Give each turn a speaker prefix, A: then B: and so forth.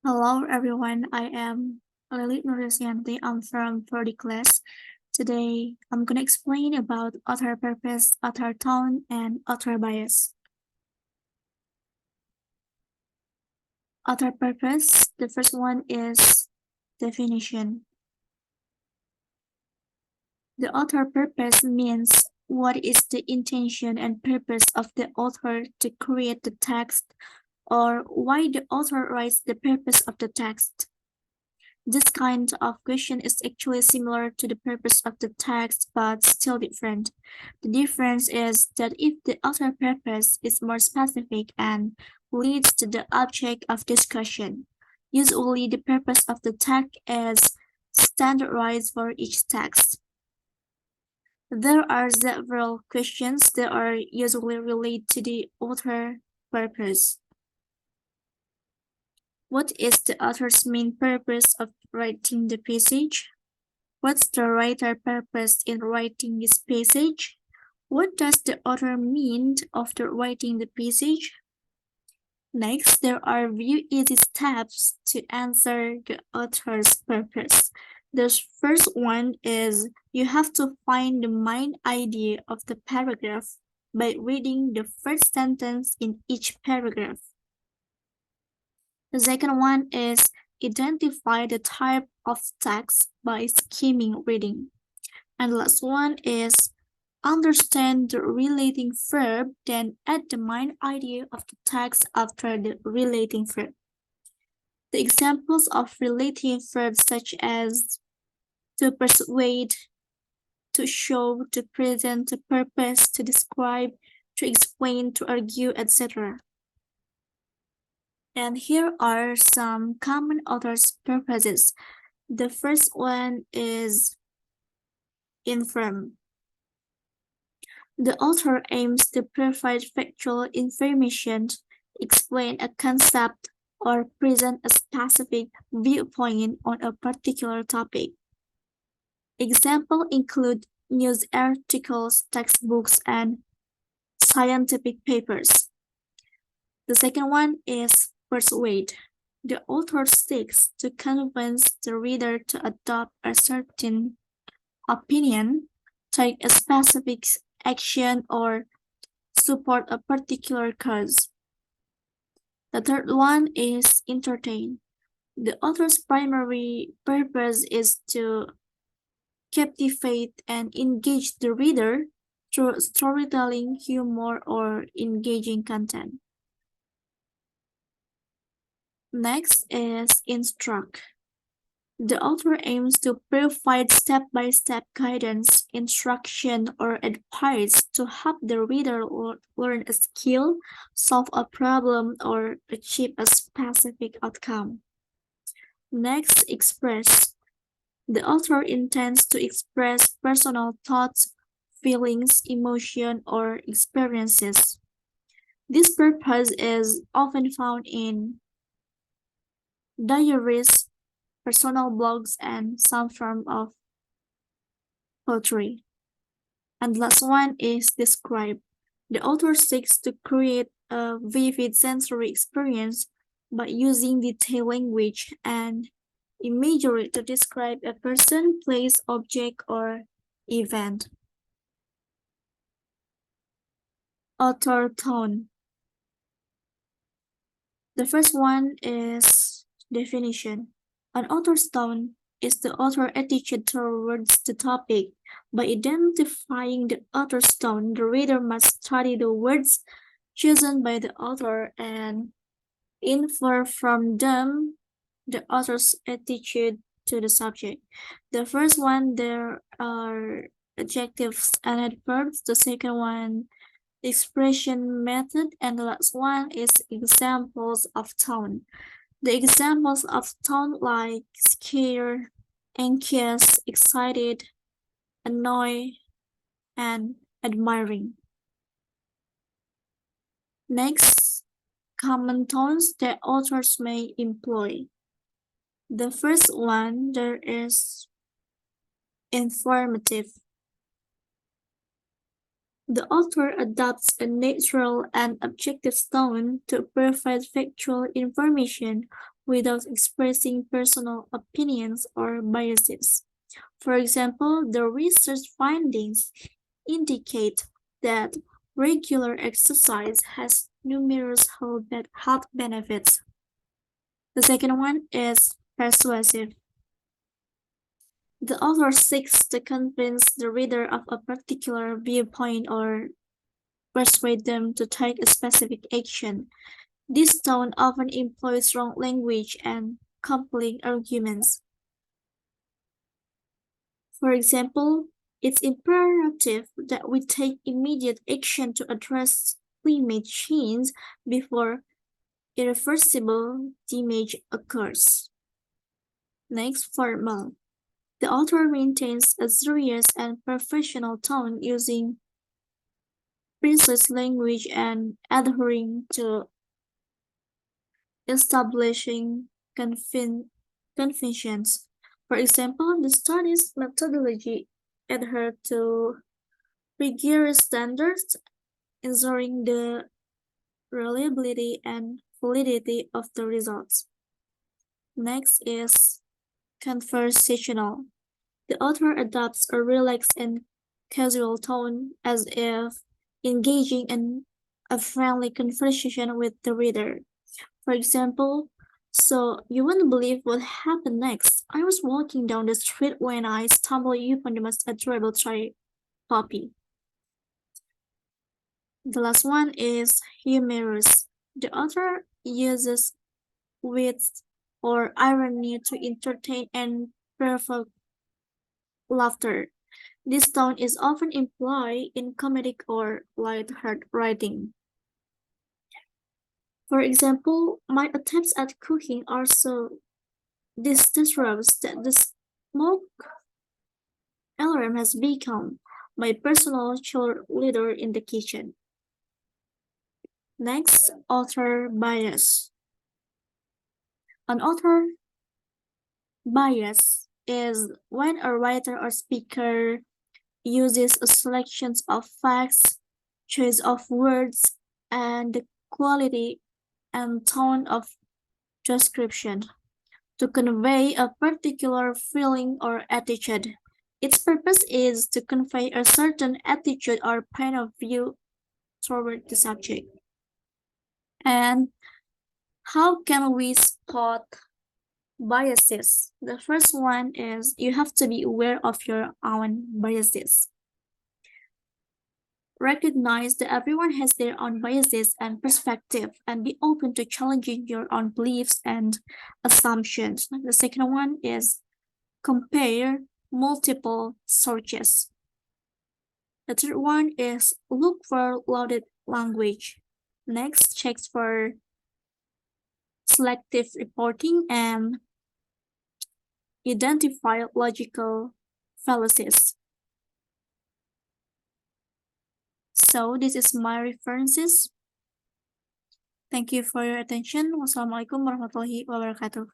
A: Hello everyone, I am Leli Nuryosi. I'm from 40 class. Today, I'm gonna explain about author purpose, author tone, and author bias. Author purpose, the first one is definition. The author purpose means what is the intention and purpose of the author to create the text, or why the author writes the purpose of the text. This kind of question is actually similar to the purpose of the text, but still different. The difference is that if the author purpose is more specific and leads to the object of discussion, usually the purpose of the text is standardized for each text. There are several questions that are usually related to the author purpose. What is the author's main purpose of writing the passage? What's the writer's purpose in writing this passage? What does the author mean after writing the passage? Next, there are few easy steps to answer the author's purpose. The first one is you have to find the main idea of the paragraph by reading the first sentence in each paragraph. The second one is identify the type of text by skimming reading. And the last one is understand the relating verb, then add the main idea of the text after the relating verb. The examples of relating verbs such as to persuade, to show, to present, to purpose, to describe, to explain, to argue, etc. And here are some common authors' purposes. The first one is inform. The author aims to provide factual information, explain a concept, or present a specific viewpoint on a particular topic. Examples include news articles, textbooks, and scientific papers. The second one is persuade. The author seeks to convince the reader to adopt a certain opinion, take a specific action, or support a particular cause. The third one is entertain. The author's primary purpose is to captivate and engage the reader through storytelling, humor, or engaging content. Next is instruct. The author aims to provide step-by-step guidance, instruction, or advice to help the reader learn a skill, solve a problem, or achieve a specific outcome. Next, express. The author intends to express personal thoughts, feelings, emotion, or experiences. This purpose is often found in diaries, personal blogs, and some form of poetry. And the last one is describe. The author seeks to create a vivid sensory experience by using detailed language and imagery to describe a person, place, object, or event. Author tone. The first one is definition. An author's tone is the author's attitude towards the topic. By identifying the author's tone, the reader must study the words chosen by the author and infer from them the author's attitude to the subject. The first one, there are adjectives and adverbs. The second one, expression method, and the last one is examples of tone. The examples of tone like scared, anxious, excited, annoyed, and admiring. Next, common tones that authors may employ. The first one, there is informative. The author adopts a neutral and objective tone to provide factual information without expressing personal opinions or biases. For example, the research findings indicate that regular exercise has numerous health benefits. The second one is persuasive. The author seeks to convince the reader of a particular viewpoint or persuade them to take a specific action. This tone often employs strong language and compelling arguments. For example, it's imperative that we take immediate action to address climate change before irreversible damage occurs. Next, formal. The author maintains a serious and professional tone using precise language and adhering to establishing conventions. For example, the study's methodology adhered to rigorous standards, ensuring the reliability and validity of the results. Next is conversational. The author adopts a relaxed and casual tone as if engaging in a friendly conversation with the reader. For example, so you wouldn't believe what happened next. I was walking down the street when I stumbled upon the most adorable toy puppy. The last one is humorous. The author uses wit or irony to entertain and provoke laughter. This tone is often employed in comedic or light-hearted writing. For example, my attempts at cooking are so disastrous that the smoke alarm has become my personal cheerleader in the kitchen. Next, author bias. An author bias is when a writer or speaker uses a selection of facts, choice of words, and the quality and tone of description to convey a particular feeling or attitude. Its purpose is to convey a certain attitude or point of view toward the subject. And how can we spot biases? The first one is you have to be aware of your own biases. Recognize that everyone has their own biases and perspective and be open to challenging your own beliefs and assumptions. The second one is compare multiple sources. The third one is look for loaded language. Next, checks for selective reporting and identify logical fallacies. So this is my references. Thank you for your attention. Wassalamualaikum warahmatullahi wabarakatuh.